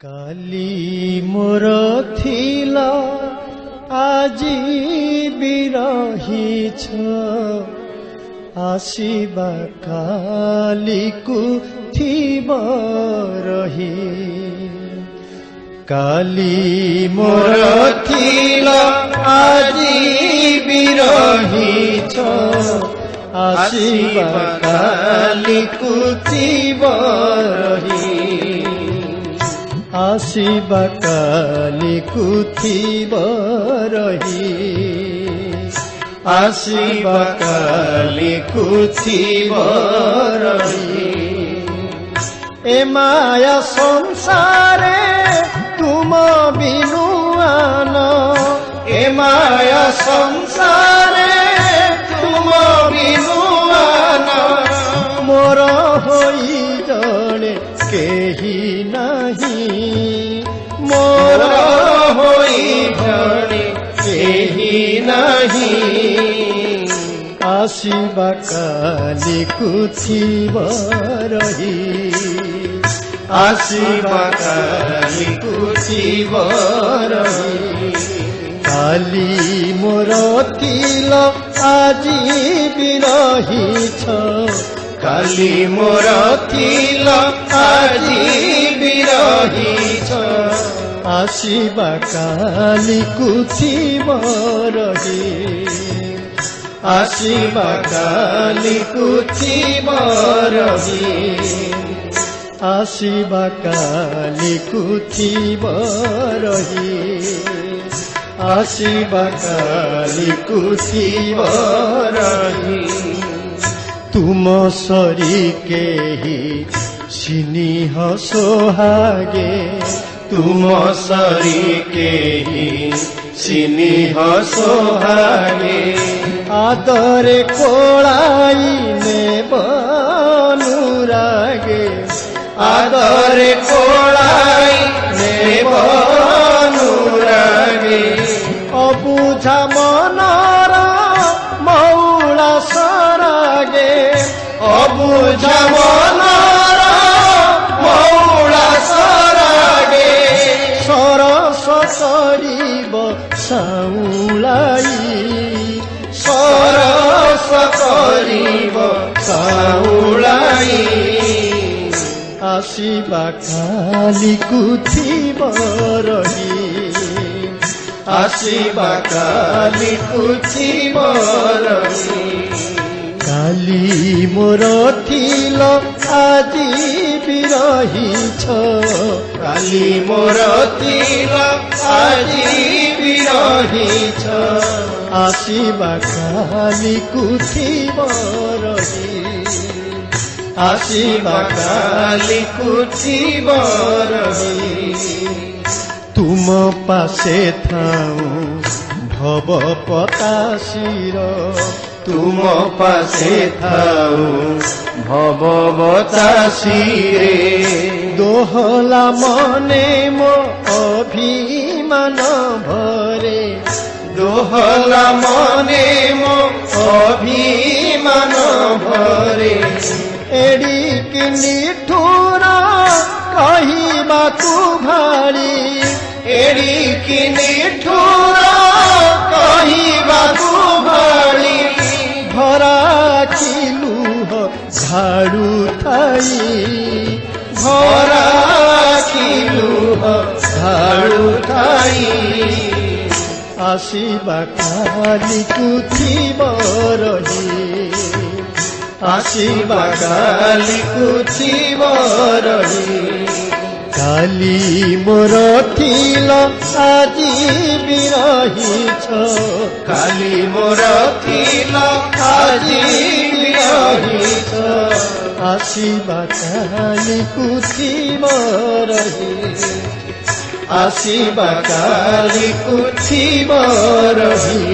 কালি মোর থিলা আজি বিরহিছ আসিবা কালিকু থিব রহি। কালি মোর থিলা আজি বিরহিছ আসিবা কালিকু থিব রহি। আসিবা কালিকু থিব রহি। আসিবা কালিকু থিব রহি। এ মায়া সংসারে তুম বিনু আন, এ মায়া সংসারে তুম বিনু আন। মোর হই জনে কেহি নাহি, মোর হই জনে কেহি নাহি। আসিবা কালিকু থিব রহি। আসিবা কালিকু থিব রহি। কালি মোর থিল আজি বিরহিছ, কালি মোর থিল আজি বিরহিছ। আসিবা কালিকু থিব রহি। আসিবা কালিকু থিব রহি। আসিবা কালিকু থিব রহি। আসিবা কালিকু থিব রহি। তুম সরি কেহি সিনিহ সোহাগে, তুম সরি কেহি সিনিহ সোহাগে। আদরে কোড়াই নেব অনুরাগে, আদরে কোড়াই নেব অনুরাগে। অবুঝা মনর মৌলা সরাগে, অবুঝা মনর মৌলা সরাগে। সরস করিব সাউলাই, সরস করিব সাউলাই। আসিবা কালিকু থিব রহি। আসিবা কালিকু থিব রহি। কালি মোর থিল আজি বিরহিছ, কালি মোর থিল আজি বিরহিছ। আসিবা কালিকু থিব রহি। আসিবা কালিকু থিব রহি। তুম পাশে থাও ভব পতাশির, তুম পাশে থাও ভব বতাশিরে। দোহলা মনে মো অভিমান ভরে, দোহলা মনে মো অভিমান ভরে। এড়িকি নিঠুর কহিবা তু ভারি, এড়িকি নিঠুর কহিবা তু ভারি। ভরা কিলুহ ঝাড়ু থাই, ভরা কিলুহ ঝাড়ু থাই। আসিবা কালিকু থিব রহি। আসিবা কালিকু থিব রহি। কালি মোর থিল আজি বিরহিছ, কালি মোর থিল আজি বিরহিছ। আসিবা কালিকু থিব রহি। আসিবা কালিকু থিব রহি।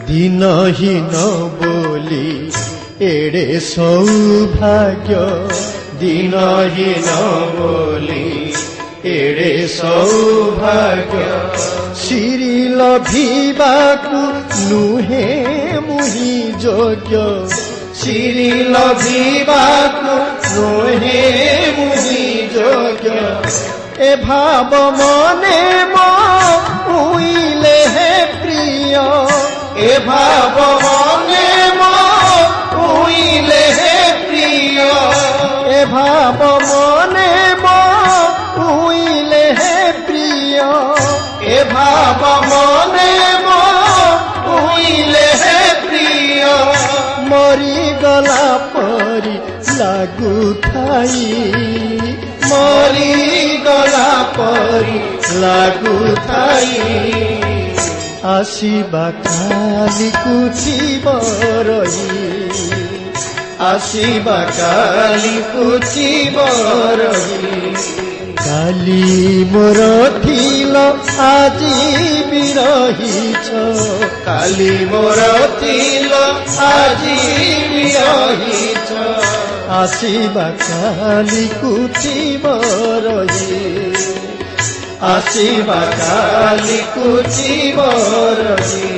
দিনহীন বলি এড়ে সৌভাগ্য, দিনহীন বলি এড়ে সৌভাগ্য। সিরি লভিবাকু নুহে মুহি যোগ্য, সিরি লভিবাকু নুহে মুহি যোগ্য। যোগ্য এ ভাব মনে উইলে হে প্রিয় এ ভাব মনে উইলে হে প্রিয় এ ভাব মনে উইলে হে প্রিয় এ ভাব মনে উইলে হে প্রিয় মরি গলা পরি লাগুথাই মরি গলা পরি লাগুথাই আসিবা কালি কুচিব রহি আসিবা কালি কুচিব রহি কালি মোর থিল আজি বিরহিছ কালি মোর থিল আজি বিরহিছ আসিবা কালি কুচিব রহি আসিবা কালি কুচিব রহি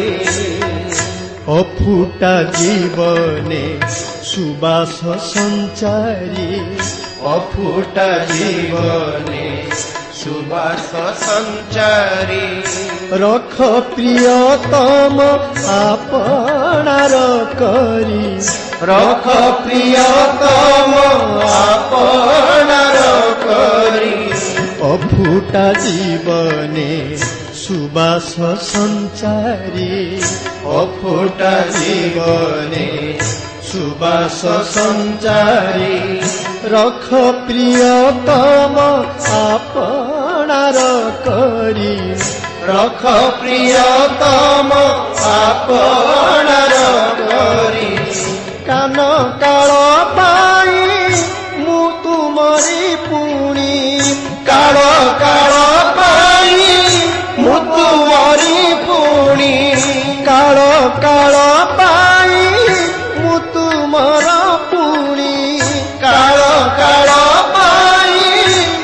অফুটা জীবনে সুবাস সঞ্চারী অফুটা জীবনে সুবাস সঞ্চারী রখ প্রিয়তম আপনার করি রখ প্রিয়তম আপনার করি অফুটা জীবনে সুবাস সঞ্চারী অফুটা জীবনে সুবাস সঞ্চারী রখ প্রিয়তম আপনার করি রখ প্রিয়তম আপনার করি কান কাল পাই মু তুমরি পুণি কাল কাল পাই মু তুমরি পুণি কাল কাল পাই মু তুমর পুণি কাল কাল পাই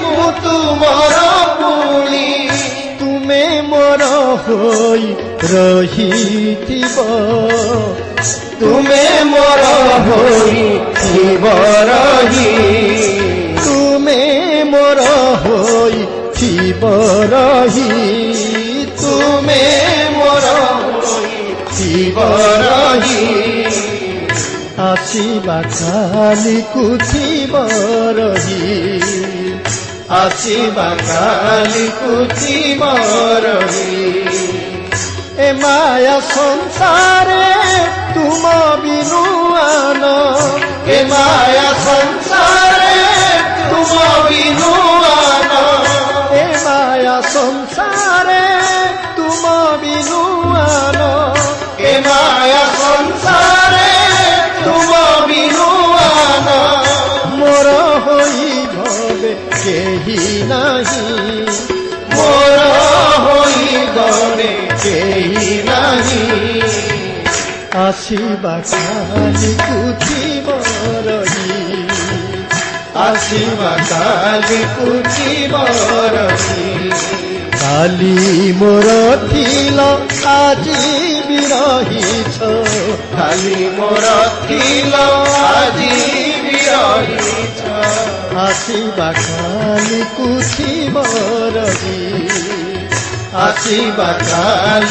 মু তুমর পুণি তুমে মোর হই রহিথিব তুমে মোর হইথিব রহি তুমে মোর হইথিব রহি তুমে মোর হইথিব রহি আসিবা কালি কুচিব রহি আসিবা কালি কুচিব রহি এ মায়া সংসারে তুম বিনু আন এ মায়া সংসারে তুম বিনু আন এ মায়া সংসারে তুম বিনু আন এ মায়া সংসারে তুম বিনু আন মোর হই ভবে কেহি নাহি মোর হই গনে কেহি নাহি আসিবা কালি কুচিব রহি আসিবা কালি কুচিব রহি কালি মোর থিল আজি বিরহিছ কালি মোর থিল আজি বিরহিছ আসিবা কালি কুচিব রহি আসিবা কালি